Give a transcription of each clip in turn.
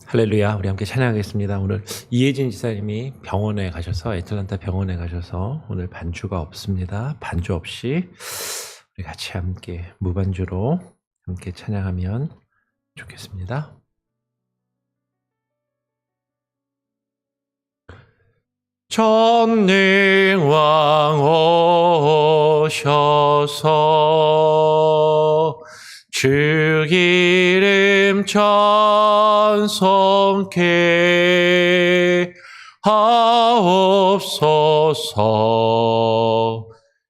할렐루야. 우리 함께 찬양하겠습니다. 오늘 이혜진 지사님이 병원에 가셔서 애틀란타 병원에 가셔서 오늘 반주가 없습니다. 반주 없이 우리 같이 함께 무반주로 함께 찬양하면 좋겠습니다. 전능왕 오셔서 주 이름 찬송케 하옵소서.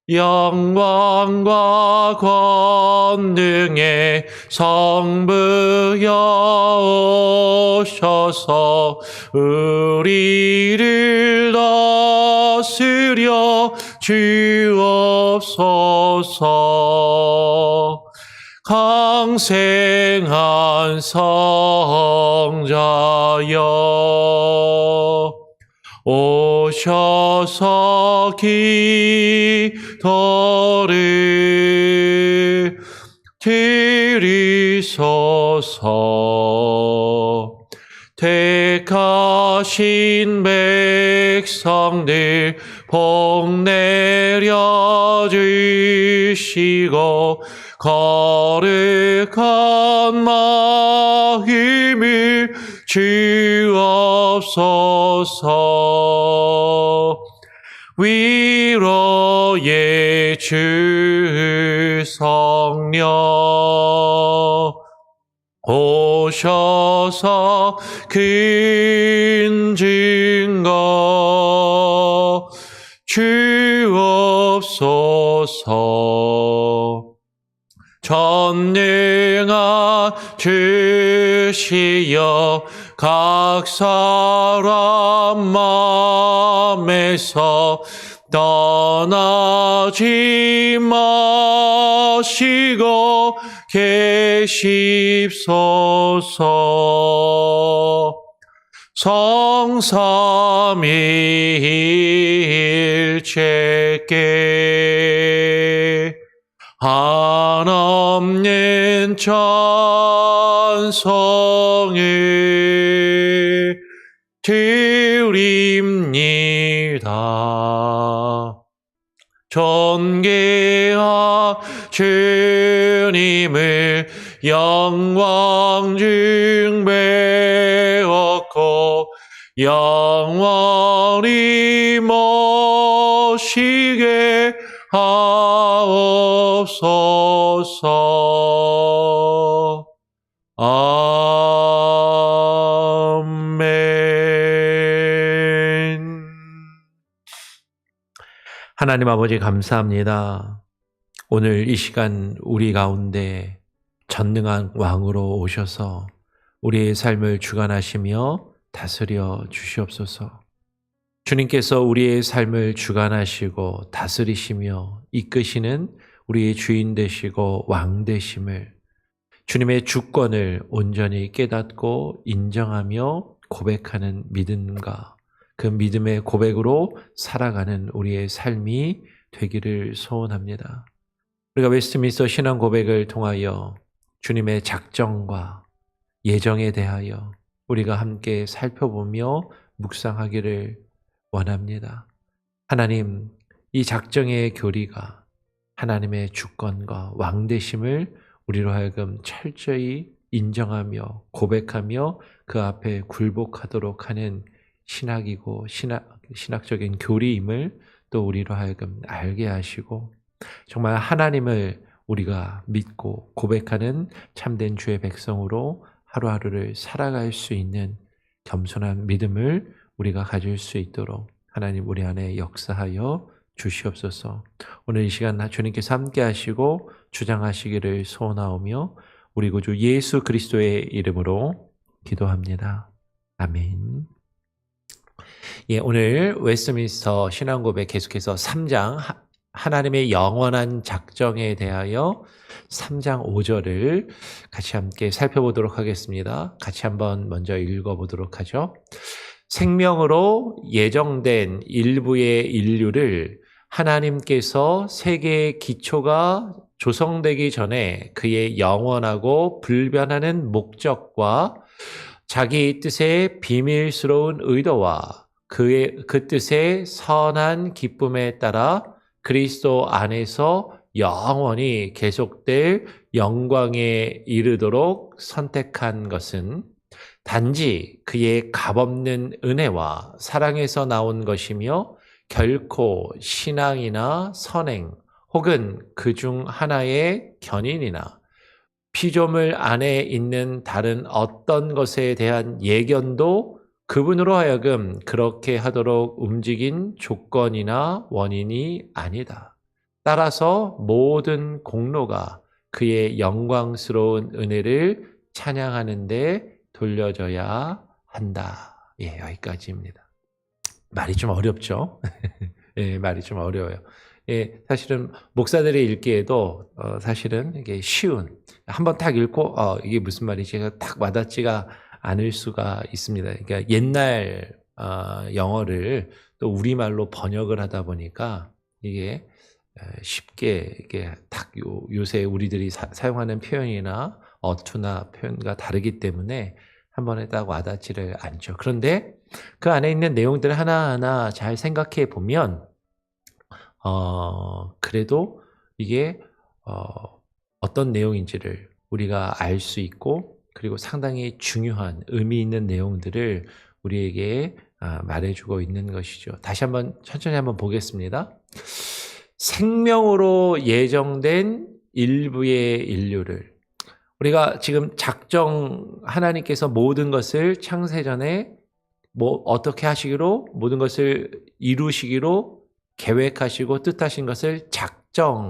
영광과 권능의 성부여 오셔서 우리를 다스려 주옵소서. 강생한 성자여 오셔서 기도를 드리소서. 택하신 백성들 복 내려주시고 거룩한 마음을 주옵소서. 위로의 주 성령 오셔서 큰 증거 주옵소서. 전능한 주시여 각 사람 마음에서 떠나지 마시고 계십소서. 성삼위일체께 한없는 찬송을 드립니다. 존귀한 주님을 영광 중배웠고 영원히 모시게 하옵소서. 아멘. 하나님 아버지 감사합니다. 오늘 이 시간 우리 가운데 전능한 왕으로 오셔서 우리의 삶을 주관하시며 다스려 주시옵소서. 주님께서 우리의 삶을 주관하시고 다스리시며 이끄시는 우리의 주인 되시고 왕 되심을, 주님의 주권을 온전히 깨닫고 인정하며 고백하는 믿음과 그 믿음의 고백으로 살아가는 우리의 삶이 되기를 소원합니다. 우리가 웨스트민스터 신앙 고백을 통하여 주님의 작정과 예정에 대하여 우리가 함께 살펴보며 묵상하기를 원합니다. 하나님, 이 작정의 교리가 하나님의 주권과 왕되심을 우리로 하여금 철저히 인정하며 고백하며 그 앞에 굴복하도록 하는 신학이고 신학적인 교리임을 또 우리로 하여금 알게 하시고 정말 하나님을 우리가 믿고 고백하는 참된 주의 백성으로 하루하루를 살아갈 수 있는 겸손한 믿음을 우리가 가질 수 있도록 하나님 우리 안에 역사하여 주시옵소서. 오늘 이 시간 주님께서 함께 하시고 주장하시기를 소원하오며 우리 구주 예수 그리스도의 이름으로 기도합니다. 아멘. 예, 오늘 웨스트민스터 신앙고백 계속해서 3장 하나님의 영원한 작정에 대하여 3장 5절을 같이 함께 살펴보도록 하겠습니다. 같이 한번 먼저 읽어보도록 하죠. 생명으로 예정된 일부의 인류를 하나님께서 세계의 기초가 조성되기 전에 그의 영원하고 불변하는 목적과 자기 뜻의 비밀스러운 의도와 그 뜻의 선한 기쁨에 따라 그리스도 안에서 영원히 계속될 영광에 이르도록 선택한 것은 단지 그의 값없는 은혜와 사랑에서 나온 것이며 결코 신앙이나 선행 혹은 그중 하나의 견인이나 피조물 안에 있는 다른 어떤 것에 대한 예견도 그분으로 하여금 그렇게 하도록 움직인 조건이나 원인이 아니다. 따라서 모든 공로가 그의 영광스러운 은혜를 찬양하는 데 돌려져야 한다. 예, 여기까지입니다. 말이 좀 어렵죠? 예, 말이 좀 어려워요. 예, 사실은 목사들이 읽기에도 사실은 이게 쉬운, 한번 딱 읽고 이게 무슨 말이지? 딱 와닿지가 않을 수가 있습니다. 그러니까 옛날 영어를 또 우리말로 번역을 하다 보니까 이게 쉽게 이게 딱 요새 우리들이 사용하는 표현이나 어투나 표현과 다르기 때문에 한 번에 딱 와닿지를 않죠. 그런데 그 안에 있는 내용들을 하나하나 잘 생각해 보면 그래도 이게 어떤 내용인지를 우리가 알 수 있고 그리고 상당히 중요한 의미 있는 내용들을 우리에게 말해주고 있는 것이죠. 다시 한번 천천히 한번 보겠습니다. 생명으로 예정된 일부의 인류를 우리가 지금 하나님께서 모든 것을 창세전에 어떻게 하시기로 모든 것을 이루시기로 계획하시고 뜻하신 것을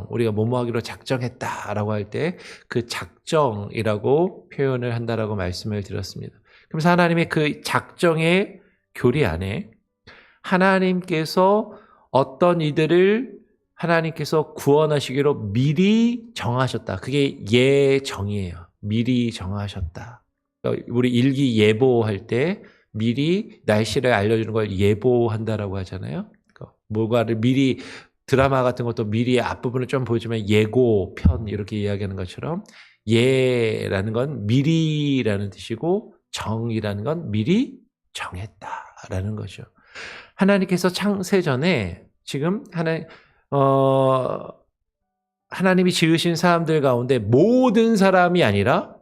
우리가 뭐뭐하기로 작정했다라고 할 때 그 작정이라고 표현을 한다라고 말씀을 드렸습니다. 그래서 하나님의 그 작정의 교리 안에 하나님께서 어떤 이들을 하나님께서 구원하시기로 미리 정하셨다. 그게 예정이에요. 미리 정하셨다. 우리 일기예보할 때 미리 날씨를 알려주는 걸 예보한다라고 하잖아요. 뭐가를 미리 드라마 같은 것도 미리 앞부분을 좀 보여주면 예고편 이렇게 이야기하는 것처럼 예라는 건 미리라는 뜻이고 정이라는 건 미리 정했다라는 거죠. 하나님께서 창세전에 지금 하나님이 지으신 사람들 가운데 모든 사람이 아니라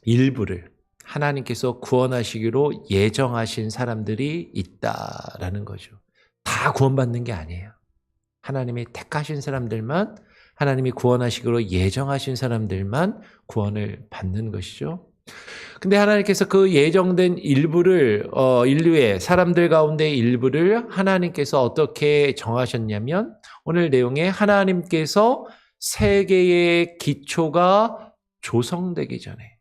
일부를 하나님께서 구원하시기로 예정하신 사람들이 있다라는 거죠. 다 구원받는 게 아니에요. 하나님이 택하신 사람들만, 하나님이 구원하시기로 예정하신 사람들만 구원을 받는 것이죠. 근데 하나님께서 그 예정된 인류의 사람들 가운데 일부를 하나님께서 어떻게 정하셨냐면 오늘 내용에 하나님께서 세계의 기초가 조성되기 전에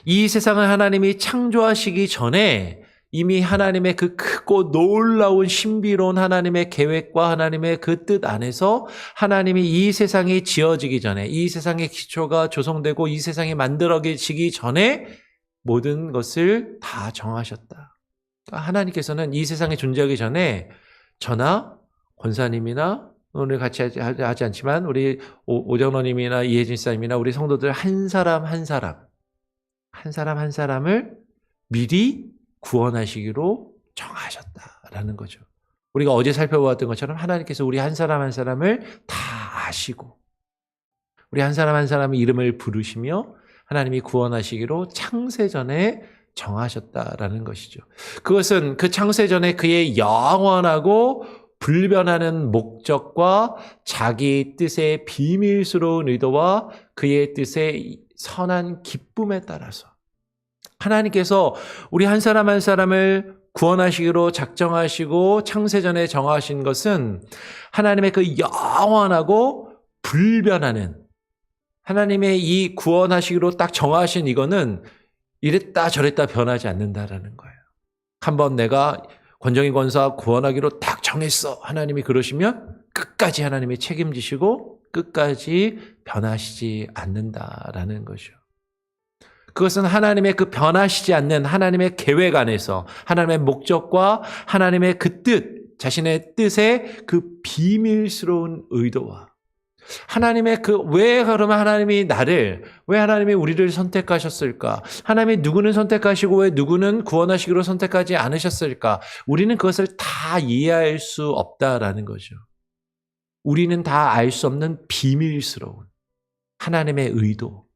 이 세상을 하나님이 창조하시기 전에 이미 하나님의 그 크고 놀라운 신비로운 하나님의 계획과 하나님의 그 뜻 안에서 하나님이 이 세상이 지어지기 전에 이 세상의 기초가 조성되고 이 세상이 만들어지기 전에 모든 것을 다 정하셨다. 하나님께서는 이 세상이 존재하기 전에 저나 권사님이나 오늘 같이 하지 않지만 우리 오정로님이나 이혜진 사님이나 우리 성도들 한 사람 한 사람을 미리 구원하시기로 정하셨다라는 거죠. 우리가 어제 살펴보았던 것처럼 하나님께서 우리 한 사람 한 사람을 다 아시고 우리 한 사람 한 사람의 이름을 부르시며 하나님이 구원하시기로 창세전에 정하셨다라는 것이죠. 그것은 그 창세전에 그의 영원하고 불변하는 목적과 자기 뜻의 비밀스러운 의도와 그의 뜻의 선한 기쁨에 따라서 하나님께서 우리 한 사람 한 사람을 구원하시기로 작정하시고 창세전에 정하신 것은 하나님의 그 영원하고 불변하는 하나님의 이 구원하시기로 딱 정하신 이거는 이랬다 저랬다 변하지 않는다라는 거예요. 한번 내가 권정희 권사 구원하기로 딱 정했어. 하나님이 그러시면 끝까지 하나님이 책임지시고 끝까지 변하시지 않는다라는 거죠. 그것은 하나님의 그 변하시지 않는 하나님의 계획 안에서 하나님의 목적과 하나님의 그 뜻, 자신의 뜻의 그 비밀스러운 의도와 하나님의 그러면 왜 하나님이 우리를 선택하셨을까? 하나님이 누구는 선택하시고 왜 누구는 구원하시기로 선택하지 않으셨을까? 우리는 그것을 다 이해할 수 없다라는 거죠. 우리는 다 알 수 없는 비밀스러운 하나님의 의도,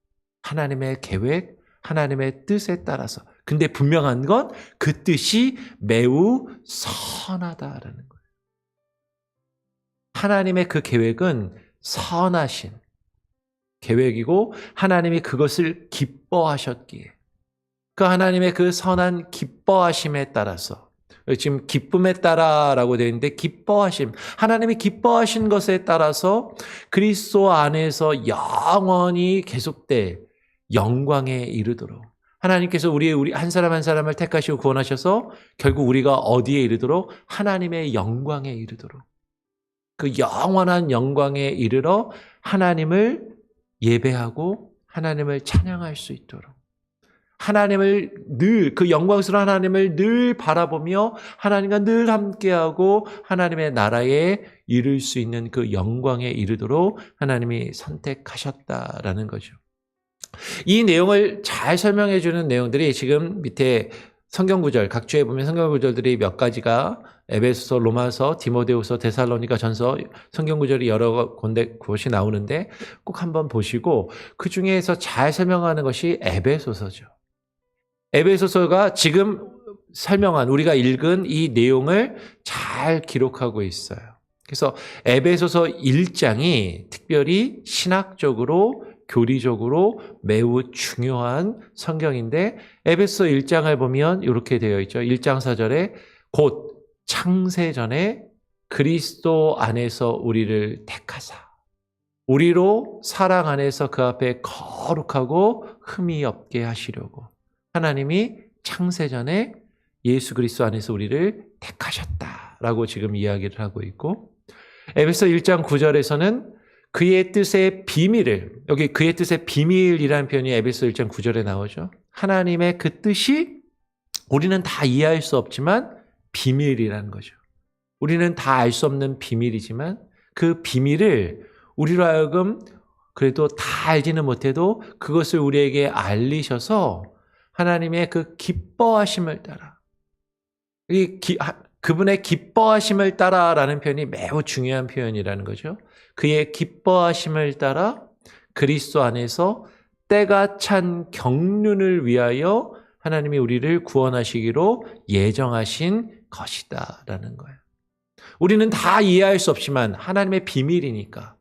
하나님의 계획, 하나님의 뜻에 따라서. 근데 분명한 건 그 뜻이 매우 선하다라는 거예요. 하나님의 그 계획은 선하신 계획이고 하나님이 그것을 기뻐하셨기에 그 하나님의 그 선한 기뻐하심에 따라서 지금 기쁨에 따라라고 되어 있는데 기뻐하심 하나님이 기뻐하신 것에 따라서 그리스도 안에서 영원히 계속돼 영광에 이르도록 하나님께서 우리 한 사람 한 사람을 택하시고 구원하셔서 결국 우리가 어디에 이르도록 하나님의 영광에 이르도록 그 영원한 영광에 이르러 하나님을 예배하고 하나님을 찬양할 수 있도록 하나님을 늘 그 영광스러운 하나님을 늘 바라보며 하나님과 늘 함께하고 하나님의 나라에 이룰 수 있는 그 영광에 이르도록 하나님이 선택하셨다라는 거죠. 이 내용을 잘 설명해 주는 내용들이 지금 밑에 성경구절, 각주에 보면 성경구절들이 몇 가지가 에베소서, 로마서, 디모데후서, 데살로니가 전서 성경구절이 여러 곳이 나오는데 꼭 한번 보시고 그 중에서 잘 설명하는 것이 에베소서죠. 에베소서가 지금 설명한 우리가 읽은 이 내용을 잘 기록하고 있어요. 그래서 에베소서 1장이 특별히 신학적으로 교리적으로 매우 중요한 성경인데 에베소 1장을 보면 이렇게 되어 있죠. 1장 4절에 곧 창세전에 그리스도 안에서 우리를 택하사 우리로 사랑 안에서 그 앞에 거룩하고 흠이 없게 하시려고 하나님이 창세전에 예수 그리스도 안에서 우리를 택하셨다라고 지금 이야기를 하고 있고 에베소 1장 9절에서는 그의 뜻의 비밀을 여기 그의 뜻의 비밀이라는 표현이 에베소 1장 9절에 나오죠. 하나님의 그 뜻이 우리는 다 이해할 수 없지만 비밀이라는 거죠. 우리는 다 알 수 없는 비밀이지만 그 비밀을 우리로 하여금 그래도 다 알지는 못해도 그것을 우리에게 알리셔서 하나님의 그 기뻐하심을 따라 그분의 기뻐하심을 따라라는 표현이 매우 중요한 표현이라는 거죠. 그의 기뻐하심을 따라 그리스도 안에서 때가 찬 경륜을 위하여 하나님이 우리를 구원하시기로 예정하신 것이다라는 거예요. 우리는 다 이해할 수 없지만 하나님의 비밀이니까.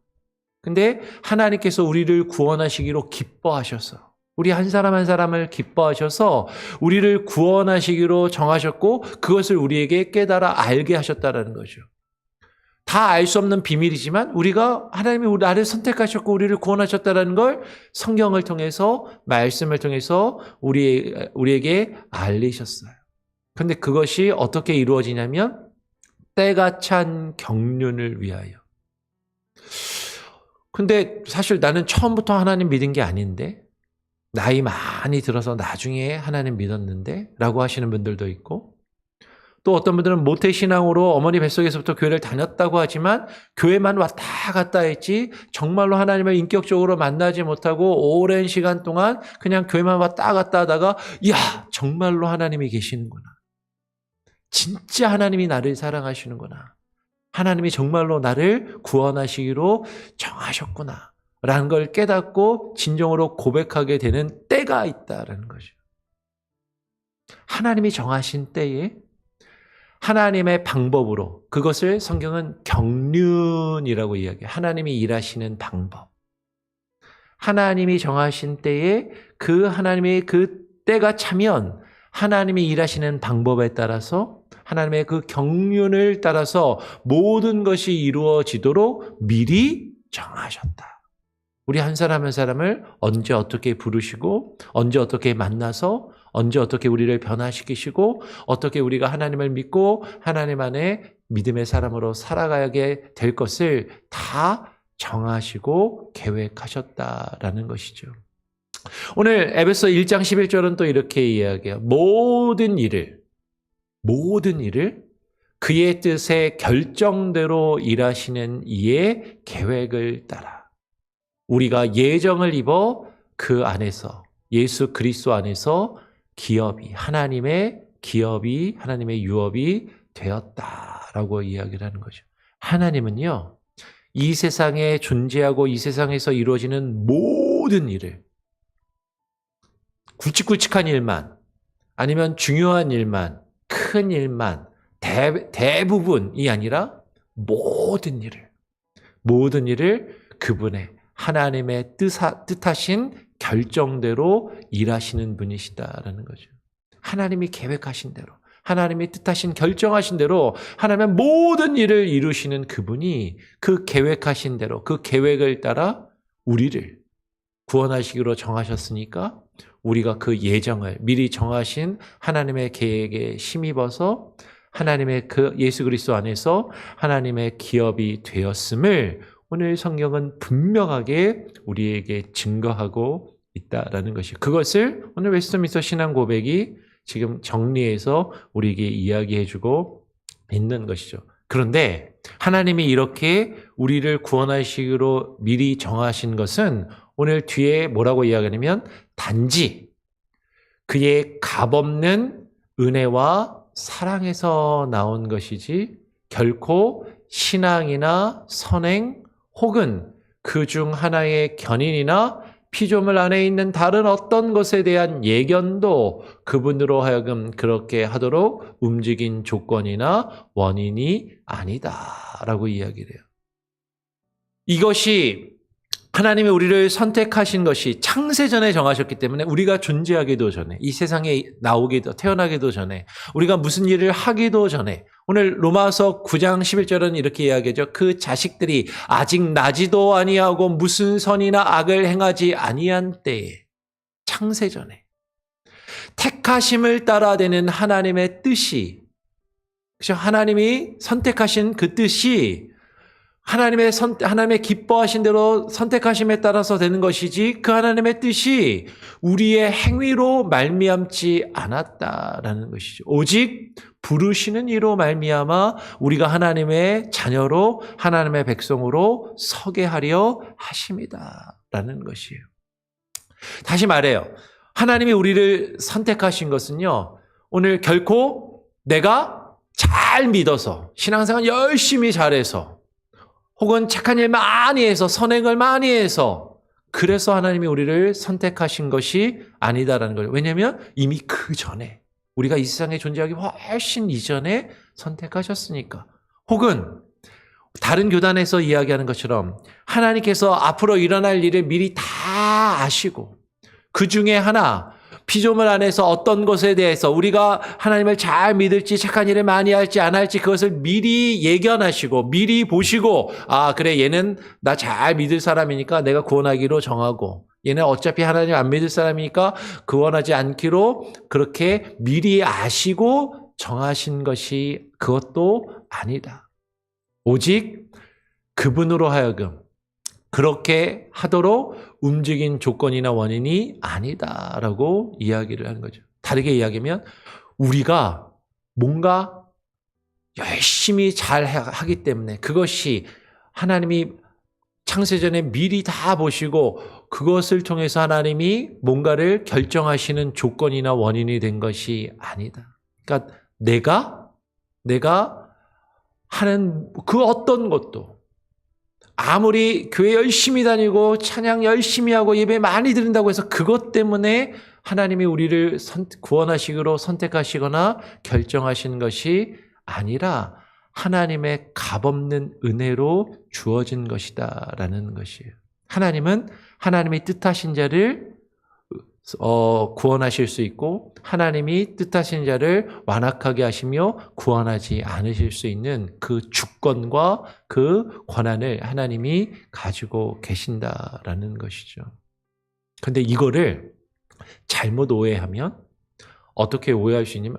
근데 하나님께서 우리를 구원하시기로 기뻐하셔서 우리 한 사람 한 사람을 기뻐하셔서 우리를 구원하시기로 정하셨고 그것을 우리에게 깨달아 알게 하셨다라는 거죠. 다 알 수 없는 비밀이지만 하나님이 나를 선택하셨고 우리를 구원하셨다는 걸 성경을 통해서 말씀을 통해서 우리에게 알리셨어요. 그런데 그것이 어떻게 이루어지냐면 때가 찬 경륜을 위하여. 근데 사실 나는 처음부터 하나님 믿은 게 아닌데 나이 많이 들어서 나중에 하나님 믿었는데 라고 하시는 분들도 있고 또 어떤 분들은 모태신앙으로 어머니 뱃속에서부터 교회를 다녔다고 하지만 교회만 왔다 갔다 했지 정말로 하나님을 인격적으로 만나지 못하고 오랜 시간 동안 그냥 교회만 왔다 갔다 하다가 야 정말로 하나님이 계시는구나. 진짜 하나님이 나를 사랑하시는구나. 하나님이 정말로 나를 구원하시기로 정하셨구나. 라는 걸 깨닫고 진정으로 고백하게 되는 때가 있다라는 거죠. 하나님이 정하신 때에 하나님의 방법으로 그것을 성경은 경륜이라고 이야기해요. 하나님이 일하시는 방법. 하나님이 정하신 때에 그 하나님의 그 때가 차면 하나님이 일하시는 방법에 따라서 하나님의 그 경륜을 따라서 모든 것이 이루어지도록 미리 정하셨다. 우리 한 사람 한 사람을 언제 어떻게 부르시고 언제 어떻게 만나서 언제 어떻게 우리를 변화시키시고 어떻게 우리가 하나님을 믿고 하나님 안에 믿음의 사람으로 살아가게 될 것을 다 정하시고 계획하셨다라는 것이죠. 오늘 에베소 1장 11절은 또 이렇게 이야기해요. 모든 일을 그의 뜻의 결정대로 일하시는 이의 계획을 따라 우리가 예정을 입어 그 안에서 예수 그리스도 안에서 하나님의 유업이 되었다라고 이야기를 하는 거죠. 하나님은요, 이 세상에 존재하고 이 세상에서 이루어지는 모든 일을, 굵직굵직한 일만, 아니면 중요한 일만, 큰 일만, 대부분이 아니라 모든 일을 그분의 하나님의 뜻하신 결정대로 일하시는 분이시다라는 거죠. 하나님이 계획하신 대로, 하나님이 뜻하신 결정하신 대로 하나님의 모든 일을 이루시는 그분이 그 계획하신 대로 그 계획을 따라 우리를 구원하시기로 정하셨으니까 우리가 그 예정을 미리 정하신 하나님의 계획에 힘입어서 하나님의 그 예수 그리스도 안에서 하나님의 기업이 되었음을 오늘 성경은 분명하게 우리에게 증거하고 있다라는 것이, 그것을 오늘 웨스트민스터 신앙 고백이 지금 정리해서 우리에게 이야기해주고 있는 것이죠. 그런데 하나님이 이렇게 우리를 구원하시기로 미리 정하신 것은 오늘 뒤에 뭐라고 이야기하냐면 단지 그의 값없는 은혜와 사랑에서 나온 것이지 결코 신앙이나 선행 혹은 그 중 하나의 견인이나 피조물 안에 있는 다른 어떤 것에 대한 예견도 그분으로 하여금 그렇게 하도록 움직인 조건이나 원인이 아니다라고 이야기를 해요. 이것이 하나님이 우리를 선택하신 것이 창세전에 정하셨기 때문에 우리가 존재하기도 전에, 이 세상에 태어나기도 전에, 우리가 무슨 일을 하기도 전에, 오늘 로마서 9장 11절은 이렇게 이야기하죠. 그 자식들이 아직 나지도 아니하고 무슨 선이나 악을 행하지 아니한 때에, 창세전에 택하심을 따라 되는 하나님의 뜻이, 그렇죠? 하나님이 선택하신 그 뜻이 하나님의 기뻐하신 대로 선택하심에 따라서 되는 것이지 그 하나님의 뜻이 우리의 행위로 말미암지 않았다라는 것이죠. 오직 부르시는 이로 말미암아 우리가 하나님의 자녀로 하나님의 백성으로 서게 하려 하심이다라는 것이에요. 다시 말해요. 하나님이 우리를 선택하신 것은요, 오늘 결코 내가 잘 믿어서 신앙생활 열심히 잘해서 혹은 착한 일 많이 해서 선행을 많이 해서 그래서 하나님이 우리를 선택하신 것이 아니다라는 거예요. 왜냐하면 이미 그 전에 우리가 이 세상에 존재하기 훨씬 이전에 선택하셨으니까. 혹은 다른 교단에서 이야기하는 것처럼 하나님께서 앞으로 일어날 일을 미리 다 아시고 그 중에 하나 피조물 안에서 어떤 것에 대해서 우리가 하나님을 잘 믿을지 착한 일을 많이 할지 안 할지 그것을 미리 예견하시고 미리 보시고, 아 그래 얘는 나 잘 믿을 사람이니까 내가 구원하기로 정하고 얘는 어차피 하나님 안 믿을 사람이니까 구원하지 않기로 그렇게 미리 아시고 정하신 것이 그것도 아니다. 오직 그분으로 하여금 그렇게 하도록 움직인 조건이나 원인이 아니다라고 이야기를 하는 거죠. 다르게 이야기하면 우리가 뭔가 열심히 잘 하기 때문에 그것이 하나님이 창세전에 미리 다 보시고 그것을 통해서 하나님이 뭔가를 결정하시는 조건이나 원인이 된 것이 아니다. 그러니까 내가 하는 그 어떤 것도 아무리 교회 열심히 다니고 찬양 열심히 하고 예배 많이 드린다고 해서 그것 때문에 하나님이 우리를 구원하시기로 선택하시거나 결정하신 것이 아니라 하나님의 값없는 은혜로 주어진 것이다라는 것이에요. 하나님은 하나님이 뜻하신 자를 구원하실 수 있고 하나님이 뜻하신 자를 완악하게 하시며 구원하지 않으실 수 있는 그 주권과 그 권한을 하나님이 가지고 계신다라는 것이죠. 근데 이거를 잘못 오해하면 어떻게 오해할 수 있냐면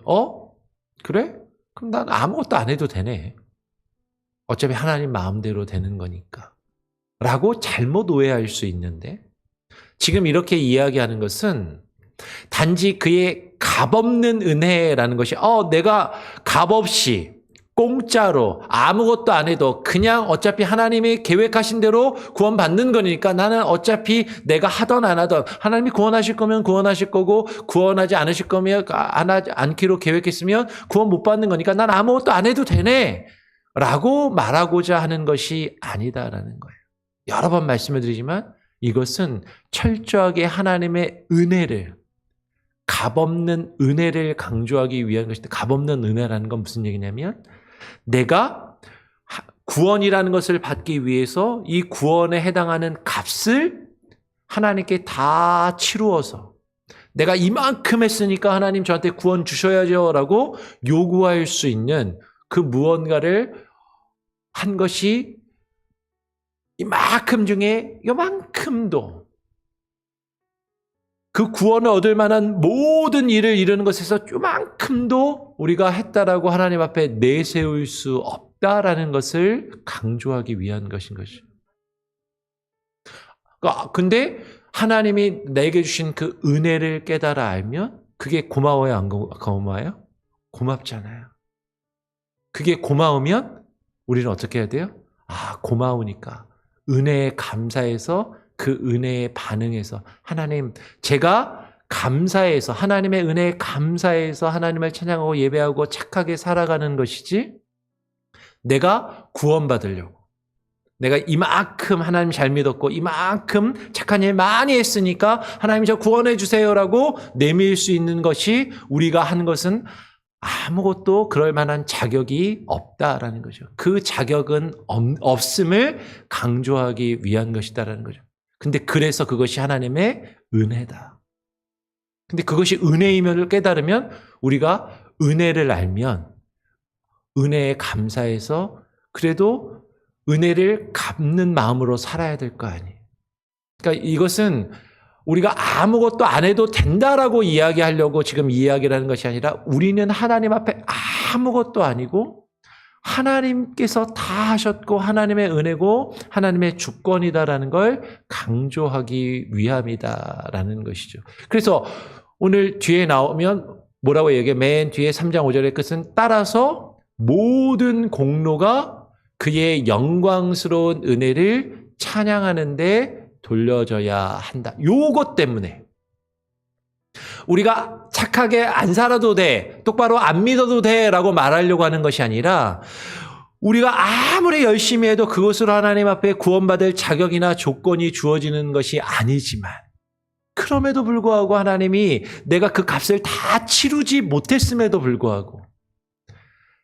그래? 그럼 난 아무것도 안 해도 되네. 어차피 하나님 마음대로 되는 거니까 라고 잘못 오해할 수 있는데 지금 이렇게 이야기하는 것은 단지 그의 값없는 은혜라는 것이 내가 값없이 공짜로 아무것도 안 해도 그냥 어차피 하나님이 계획하신 대로 구원받는 거니까 나는 어차피 내가 하던 안 하던 하나님이 구원하실 거면 구원하실 거고 구원하지 않으실 거면 안 하지 않기로 계획했으면 구원 못 받는 거니까 난 아무것도 안 해도 되네 라고 말하고자 하는 것이 아니다라는 거예요. 여러 번 말씀을 드리지만 이것은 철저하게 하나님의 은혜를 값없는 은혜를 강조하기 위한 것인데 값없는 은혜라는 건 무슨 얘기냐면 내가 구원이라는 것을 받기 위해서 이 구원에 해당하는 값을 하나님께 다 치루어서 내가 이만큼 했으니까 하나님 저한테 구원 주셔야죠 라고 요구할 수 있는 그 무언가를 한 것이 이만큼 중에 요만큼도 그 구원을 얻을 만한 모든 일을 이루는 것에서 요만큼도 우리가 했다라고 하나님 앞에 내세울 수 없다라는 것을 강조하기 위한 것인 것이죠. 근데 하나님이 내게 주신 그 은혜를 깨달아 알면 그게 고마워요, 안 고마워요? 고맙잖아요. 그게 고마우면 우리는 어떻게 해야 돼요? 고마우니까 은혜에 감사해서 그 은혜에 반응해서 하나님 제가 감사해서 하나님의 은혜에 감사해서 하나님을 찬양하고 예배하고 착하게 살아가는 것이지 내가 구원받으려고 내가 이만큼 하나님 잘 믿었고 이만큼 착한 일 많이 했으니까 하나님 저 구원해 주세요라고 내밀 수 있는 것이 우리가 한 것은 아무것도 그럴 만한 자격이 없다라는 거죠. 그 자격은 없음을 강조하기 위한 것이다라는 거죠. 근데 그래서 그것이 하나님의 은혜다. 근데 그것이 은혜임을 깨달으면 우리가 은혜를 알면 은혜에 감사해서 그래도 은혜를 갚는 마음으로 살아야 될 거 아니에요. 그러니까 이것은 우리가 아무것도 안 해도 된다라고 이야기하려고 지금 이야기를 하는 것이 아니라 우리는 하나님 앞에 아무것도 아니고 하나님께서 다 하셨고 하나님의 은혜고 하나님의 주권이다라는 걸 강조하기 위함이다라는 것이죠. 그래서 오늘 뒤에 나오면 뭐라고 얘기해? 맨 뒤에 3장 5절의 끝은 따라서 모든 공로가 그의 영광스러운 은혜를 찬양하는데 돌려져야 한다. 요것 때문에 우리가 착하게 안 살아도 돼, 똑바로 안 믿어도 돼 라고 말하려고 하는 것이 아니라 우리가 아무리 열심히 해도 그것으로 하나님 앞에 구원받을 자격이나 조건이 주어지는 것이 아니지만 그럼에도 불구하고 하나님이 내가 그 값을 다 치르지 못했음에도 불구하고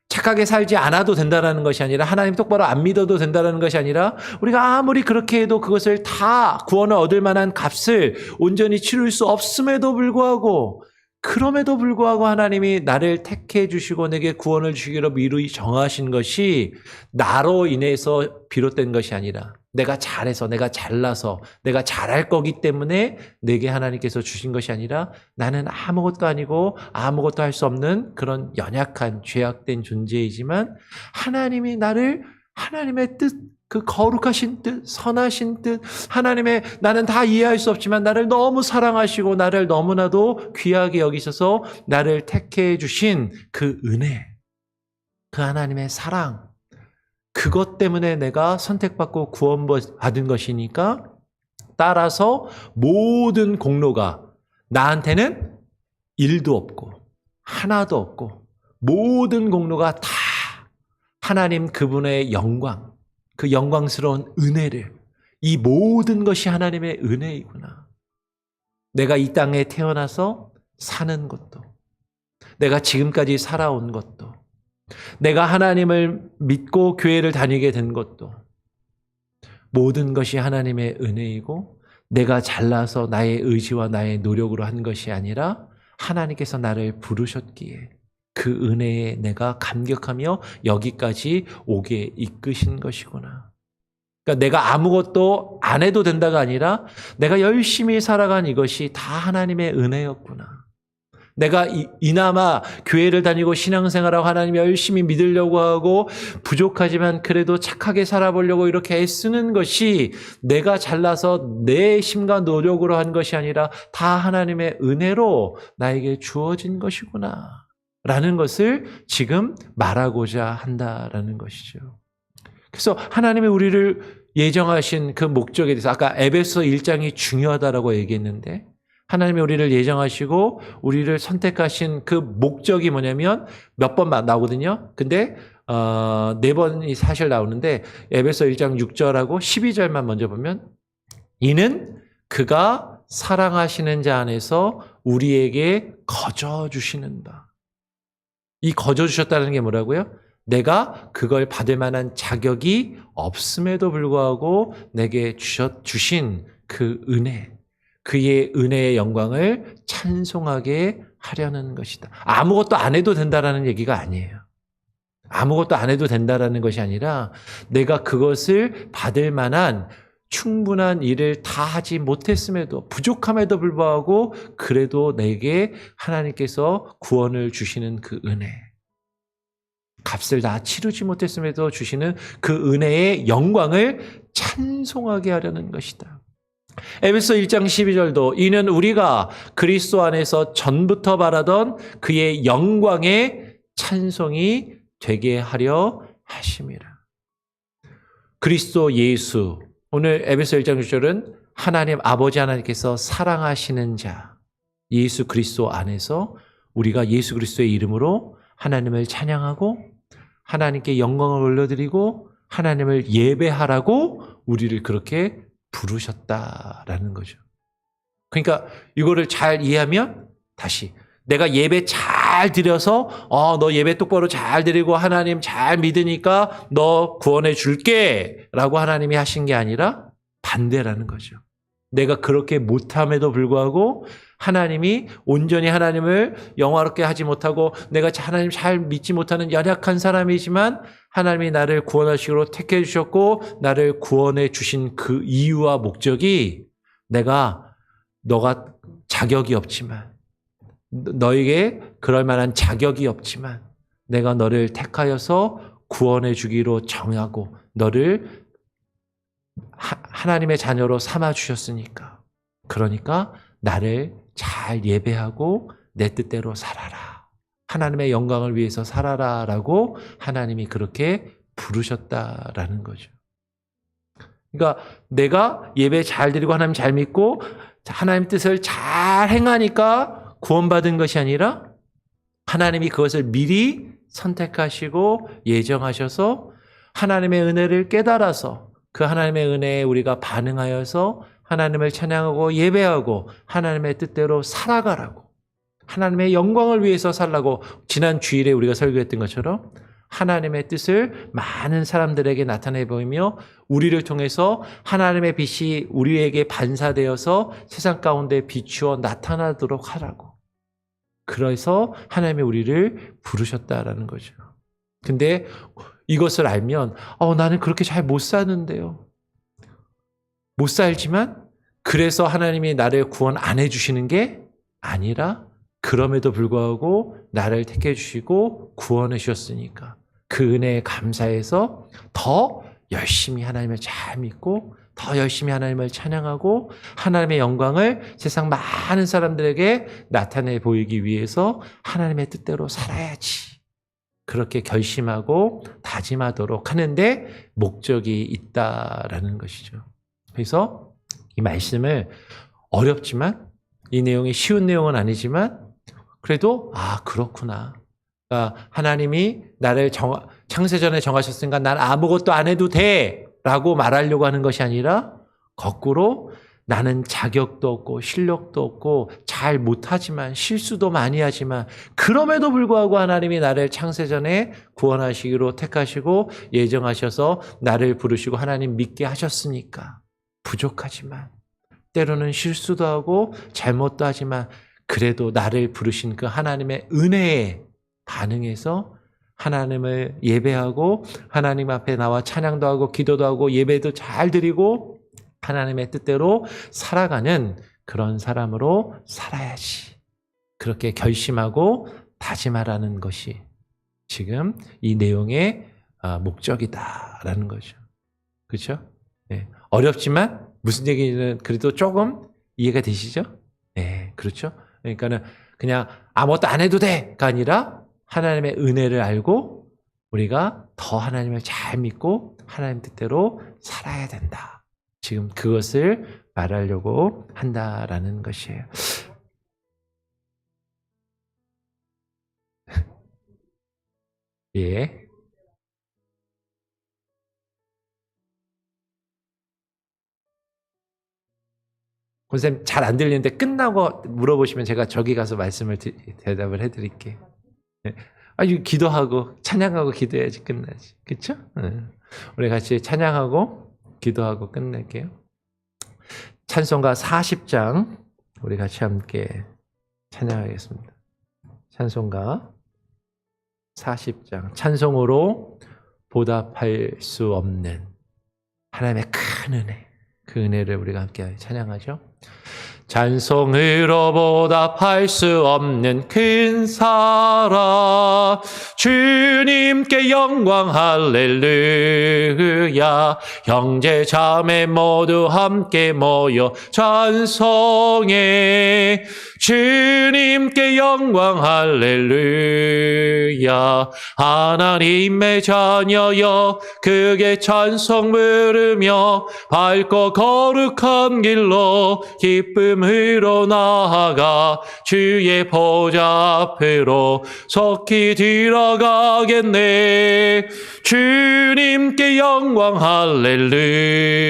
착하게 살지 않아도 된다는 것이 아니라 하나님 똑바로 안 믿어도 된다는 것이 아니라 우리가 아무리 그렇게 해도 그것을 다 구원을 얻을 만한 값을 온전히 치룰 수 없음에도 불구하고 그럼에도 불구하고 하나님이 나를 택해 주시고 내게 구원을 주시기로 미루이 정하신 것이 나로 인해서 비롯된 것이 아니라 내가 잘해서 내가 잘나서 내가 잘할 거기 때문에 내게 하나님께서 주신 것이 아니라 나는 아무것도 아니고 아무것도 할 수 없는 그런 연약한 죄악된 존재이지만 하나님이 나를 하나님의 뜻, 그 거룩하신 뜻, 선하신 뜻, 하나님의 나는 다 이해할 수 없지만 나를 너무 사랑하시고 나를 너무나도 귀하게 여기셔서 나를 택해 주신 그 은혜, 그 하나님의 사랑, 그것 때문에 내가 선택받고 구원받은 것이니까 따라서 모든 공로가 나한테는 일도 없고 하나도 없고 모든 공로가 다 하나님 그분의 영광, 그 영광스러운 은혜를 이 모든 것이 하나님의 은혜이구나. 내가 이 땅에 태어나서 사는 것도 내가 지금까지 살아온 것도 내가 하나님을 믿고 교회를 다니게 된 것도 모든 것이 하나님의 은혜이고 내가 잘나서 나의 의지와 나의 노력으로 한 것이 아니라 하나님께서 나를 부르셨기에 그 은혜에 내가 감격하며 여기까지 오게 이끄신 것이구나. 그러니까 내가 아무것도 안 해도 된다가 아니라 내가 열심히 살아간 이것이 다 하나님의 은혜였구나. 내가 이나마 교회를 다니고 신앙생활하고 하나님 열심히 믿으려고 하고 부족하지만 그래도 착하게 살아보려고 이렇게 애쓰는 것이 내가 잘나서 내 힘과 노력으로 한 것이 아니라 다 하나님의 은혜로 나에게 주어진 것이구나 라는 것을 지금 말하고자 한다라는 것이죠. 그래서 하나님이 우리를 예정하신 그 목적에 대해서 아까 에베소 1장이 중요하다라고 얘기했는데 하나님이 우리를 예정하시고 우리를 선택하신 그 목적이 뭐냐면 몇 번 나오거든요. 근데 4번이 사실 나오는데 에베소 1장 6절하고 12절만 먼저 보면 이는 그가 사랑하시는 자 안에서 우리에게 거저 주시는 바. 이 거저 주셨다는 게 뭐라고요? 내가 그걸 받을 만한 자격이 없음에도 불구하고 내게 주신 그 은혜, 그의 은혜의 영광을 찬송하게 하려는 것이다. 아무것도 안 해도 된다라는 얘기가 아니에요. 아무것도 안 해도 된다라는 것이 아니라 내가 그것을 받을 만한 충분한 일을 다 하지 못했음에도 부족함에도 불구하고 그래도 내게 하나님께서 구원을 주시는 그 은혜, 값을 다 치르지 못했음에도 주시는 그 은혜의 영광을 찬송하게 하려는 것이다. 에베소 1장 12절도 이는 우리가 그리스도 안에서 전부터 바라던 그의 영광의 찬송이 되게 하려 하심이라. 그리스도 예수, 오늘 에베소 1장 6절은 하나님 아버지 하나님께서 사랑하시는 자 예수 그리스도 안에서 우리가 예수 그리스도의 이름으로 하나님을 찬양하고 하나님께 영광을 올려드리고 하나님을 예배하라고 우리를 그렇게 부르셨다라는 거죠. 그러니까 이거를 잘 이해하면 다시 내가 예배 잘 드려서 너 예배 똑바로 잘 드리고 하나님 잘 믿으니까 너 구원해 줄게 라고 하나님이 하신 게 아니라 반대라는 거죠. 내가 그렇게 못함에도 불구하고 하나님이 온전히 하나님을 영화롭게 하지 못하고 내가 하나님 잘 믿지 못하는 연약한 사람이지만 하나님이 나를 구원하시기로 택해 주셨고 나를 구원해 주신 그 이유와 목적이 너가 자격이 없지만 너에게 그럴 만한 자격이 없지만 내가 너를 택하여서 구원해 주기로 정하고 너를 하나님의 자녀로 삼아 주셨으니까 그러니까 나를 잘 예배하고 내 뜻대로 살아라. 하나님의 영광을 위해서 살아라라고 하나님이 그렇게 부르셨다라는 거죠. 그러니까 내가 예배 잘 드리고 하나님 잘 믿고 하나님 뜻을 잘 행하니까 구원받은 것이 아니라 하나님이 그것을 미리 선택하시고 예정하셔서 하나님의 은혜를 깨달아서 그 하나님의 은혜에 우리가 반응하여서 하나님을 찬양하고 예배하고 하나님의 뜻대로 살아가라고 하나님의 영광을 위해서 살라고 지난 주일에 우리가 설교했던 것처럼 하나님의 뜻을 많은 사람들에게 나타내 보이며 우리를 통해서 하나님의 빛이 우리에게 반사되어서 세상 가운데 비추어 나타나도록 하라고. 그래서 하나님이 우리를 부르셨다라는 거죠. 근데 이것을 알면 나는 그렇게 잘 못 사는데요. 못 살지만 그래서 하나님이 나를 구원 안 해주시는 게 아니라 그럼에도 불구하고 나를 택해 주시고 구원해 주셨으니까 그 은혜에 감사해서 더 열심히 하나님을 잘 믿고 더 열심히 하나님을 찬양하고 하나님의 영광을 세상 많은 사람들에게 나타내 보이기 위해서 하나님의 뜻대로 살아야지. 그렇게 결심하고 다짐하도록 하는데 목적이 있다라는 것이죠. 그래서 이 말씀을 어렵지만 이 내용이 쉬운 내용은 아니지만 그래도 그렇구나. 그러니까 하나님이 나를 창세전에 정하셨으니까 난 아무것도 안 해도 돼 라고 말하려고 하는 것이 아니라 거꾸로 나는 자격도 없고 실력도 없고 잘 못하지만 실수도 많이 하지만 그럼에도 불구하고 하나님이 나를 창세전에 구원하시기로 택하시고 예정하셔서 나를 부르시고 하나님 믿게 하셨으니까 부족하지만 때로는 실수도 하고 잘못도 하지만 그래도 나를 부르신 그 하나님의 은혜에 반응해서 하나님을 예배하고 하나님 앞에 나와 찬양도 하고 기도도 하고 예배도 잘 드리고 하나님의 뜻대로 살아가는 그런 사람으로 살아야지. 그렇게 결심하고 다짐하라는 것이 지금 이 내용의 목적이다라는 거죠. 그렇죠? 네. 어렵지만 무슨 얘기는 그래도 조금 이해가 되시죠? 네, 그렇죠? 그러니까는 그냥 아무것도 안 해도 돼가 아니라 하나님의 은혜를 알고 우리가 더 하나님을 잘 믿고 하나님 뜻대로 살아야 된다. 지금 그것을 말하려고 한다라는 것이에요. 예. 권사님 잘 안 들리는데 끝나고 물어보시면 제가 저기 가서 대답을 해드릴게요. 아주 기도하고 찬양하고 기도해야지 끝나지. 그렇죠? 우리 같이 찬양하고 기도하고 끝낼게요. 찬송가 40장 우리 같이 함께 찬양하겠습니다. 찬송가 40장 찬송으로 보답할 수 없는 하나님의 큰 은혜, 그 은혜를 우리가 함께 찬양하죠. 찬송으로 보답할 수 없는 큰 사랑, 주님께 영광 할렐루야. 형제 자매 모두 함께 모여 찬송해. 주님께 영광 할렐루야. 하나님의 자녀여 크게 찬송 부르며 밝고 거룩한 길로 기쁨으로 나아가 주의 보좌 앞으로 속히 들어가겠네. 주님께 영광 할렐루야.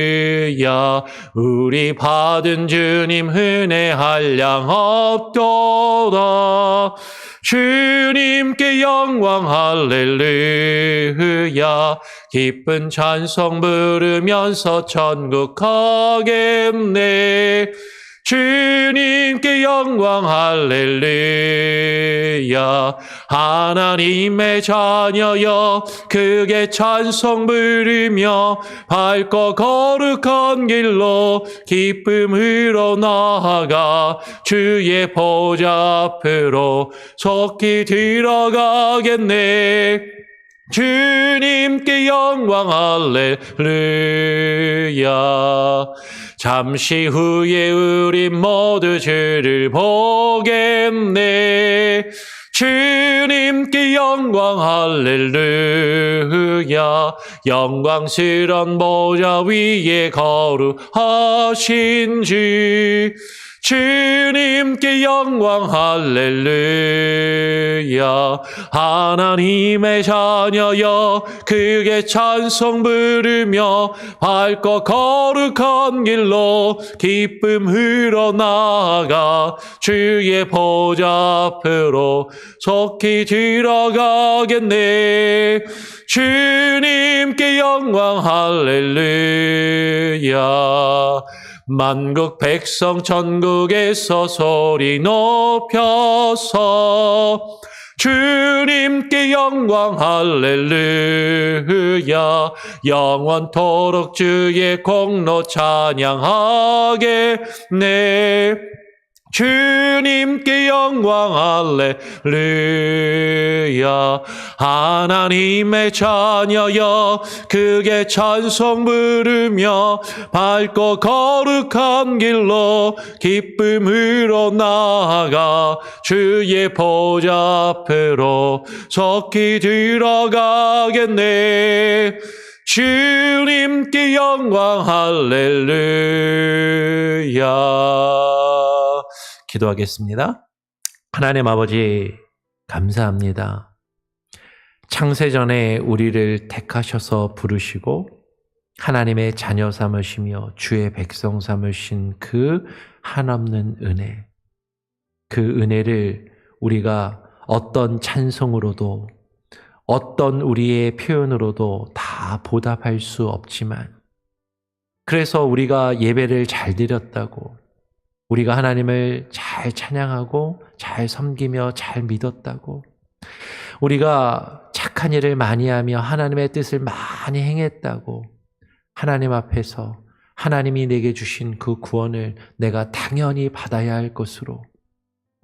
우리 받은 주님 은혜 한량 없도다. 주님께 영광 할렐루야. 기쁜 찬송 부르면서 천국 가겠네. 주님께 영광 할렐루야. 하나님의 자녀여 크게 찬송 부르며 밝고 거룩한 길로 기쁨으로 나아가 주의 보좌 앞으로 속히 들어가겠네. 주님께 영광 할렐루야. 잠시 후에 우리 모두 주를 보겠네. 주님께 영광 할렐루야. 영광스런 보좌 위에 거루하신 주 주님께 영광 할렐루야. 하나님의 자녀여 크게 찬송 부르며 밝고 거룩한 길로 기쁨으로 나아가 주의 보좌 앞으로 속히 들어가겠네. 주님께 영광 할렐루야. 만국 백성 천국에서 소리 높여서 주님께 영광 할렐루야. 영원토록 주의 공로 찬양하겠네. 주님께 영광 할렐루야. 하나님의 자녀여 크게 찬송 부르며 밝고 거룩한 길로 기쁨으로 나아가 주의 보좌 앞으로 속히 들어가겠네. 주님께 영광 할렐루야. 기도하겠습니다. 하나님 아버지 감사합니다. 창세전에 우리를 택하셔서 부르시고 하나님의 자녀 삼으시며 주의 백성 삼으신 그 한없는 은혜, 그 은혜를 우리가 어떤 찬송으로도 어떤 우리의 표현으로도 다 보답할 수 없지만 그래서 우리가 예배를 잘 드렸다고 우리가 하나님을 잘 찬양하고 잘 섬기며 잘 믿었다고 우리가 착한 일을 많이 하며 하나님의 뜻을 많이 행했다고 하나님 앞에서 하나님이 내게 주신 그 구원을 내가 당연히 받아야 할 것으로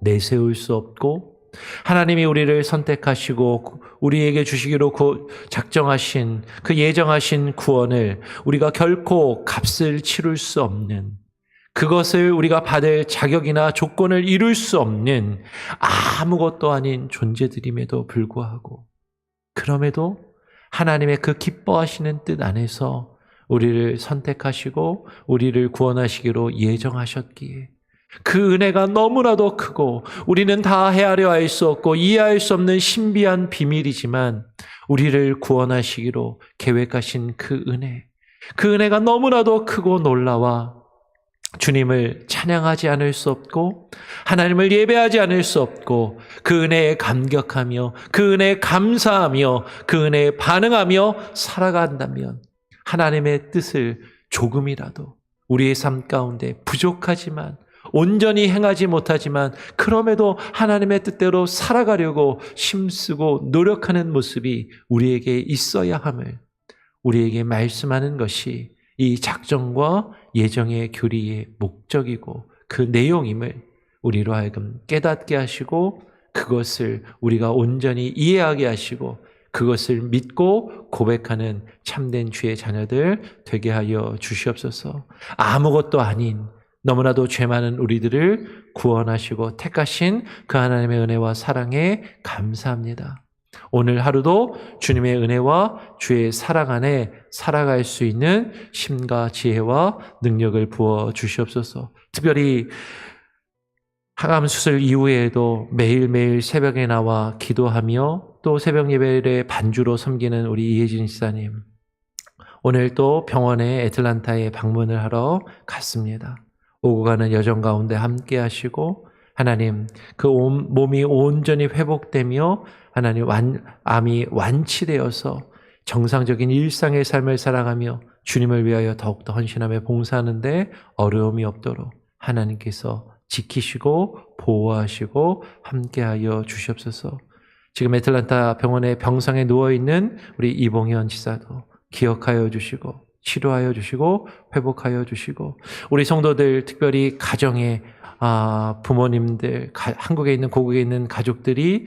내세울 수 없고 하나님이 우리를 선택하시고 우리에게 주시기로 작정하신 그 예정하신 구원을 우리가 결코 값을 치룰 수 없는 그것을 우리가 받을 자격이나 조건을 이룰 수 없는 아무것도 아닌 존재들임에도 불구하고, 그럼에도 하나님의 그 기뻐하시는 뜻 안에서 우리를 선택하시고 우리를 구원하시기로 예정하셨기에 그 은혜가 너무나도 크고 우리는 다 헤아려 알 수 없고 이해할 수 없는 신비한 비밀이지만, 우리를 구원하시기로 계획하신 그 은혜가 너무나도 크고 놀라워 주님을 찬양하지 않을 수 없고 하나님을 예배하지 않을 수 없고, 그 은혜에 감격하며 그 은혜에 감사하며 그 은혜에 반응하며 살아간다면 하나님의 뜻을 조금이라도 우리의 삶 가운데 부족하지만 온전히 행하지 못하지만 그럼에도 하나님의 뜻대로 살아가려고 힘쓰고 노력하는 모습이 우리에게 있어야 함을 우리에게 말씀하는 것이 이 작정과 예정의 교리의 목적이고 그 내용임을 우리로 하여금 깨닫게 하시고, 그것을 우리가 온전히 이해하게 하시고 그것을 믿고 고백하는 참된 주의 자녀들 되게 하여 주시옵소서. 아무것도 아닌 너무나도 죄 많은 우리들을 구원하시고 택하신 그 하나님의 은혜와 사랑에 감사합니다. 오늘 하루도 주님의 은혜와 주의 사랑 안에 살아갈 수 있는 힘과 지혜와 능력을 부어 주시옵소서. 특별히 항암 수술 이후에도 매일매일 새벽에 나와 기도하며 또 새벽 예배를 반주로 섬기는 우리 이혜진 집사님, 오늘 또 병원에 애틀란타에 방문을 하러 갔습니다. 오고 가는 여정 가운데 함께 하시고 하나님, 그 몸이 온전히 회복되며 하나님 암이 완치되어서 정상적인 일상의 삶을 살아가며 주님을 위하여 더욱더 헌신하며 봉사하는데 어려움이 없도록 하나님께서 지키시고 보호하시고 함께하여 주시옵소서. 지금 애틀란타 병원의 병상에 누워있는 우리 이봉현 지사도 기억하여 주시고 치료하여 주시고 회복하여 주시고, 우리 성도들 특별히 가정에 부모님들, 한국에 있는 고국에 있는 가족들이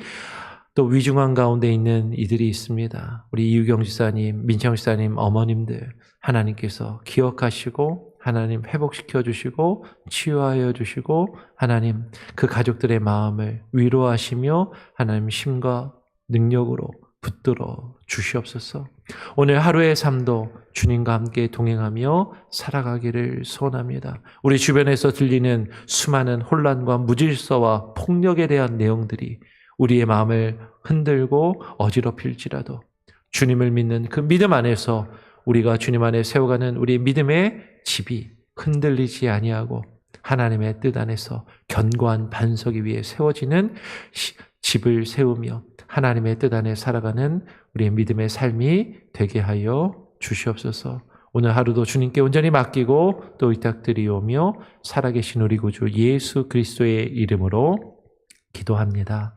또 위중한 가운데 있는 이들이 있습니다. 우리 이유경 지사님, 민창 지사님 어머님들 하나님께서 기억하시고 하나님 회복시켜 주시고 치유하여 주시고 하나님 그 가족들의 마음을 위로하시며 하나님 힘과 능력으로 붙들어 주시옵소서. 오늘 하루의 삶도 주님과 함께 동행하며 살아가기를 소원합니다. 우리 주변에서 들리는 수많은 혼란과 무질서와 폭력에 대한 내용들이 우리의 마음을 흔들고 어지럽힐지라도 주님을 믿는 그 믿음 안에서 우리가 주님 안에 세워가는 우리의 믿음의 집이 흔들리지 아니하고 하나님의 뜻 안에서 견고한 반석 위에 세워지는 집을 세우며 하나님의 뜻 안에 살아가는 우리의 믿음의 삶이 되게 하여 주시옵소서. 오늘 하루도 주님께 온전히 맡기고 또 의탁드리오며 살아계신 우리 구주 예수 그리스도의 이름으로 기도합니다.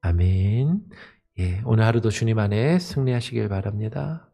아멘. 오늘 하루도 주님 안에 승리하시길 바랍니다.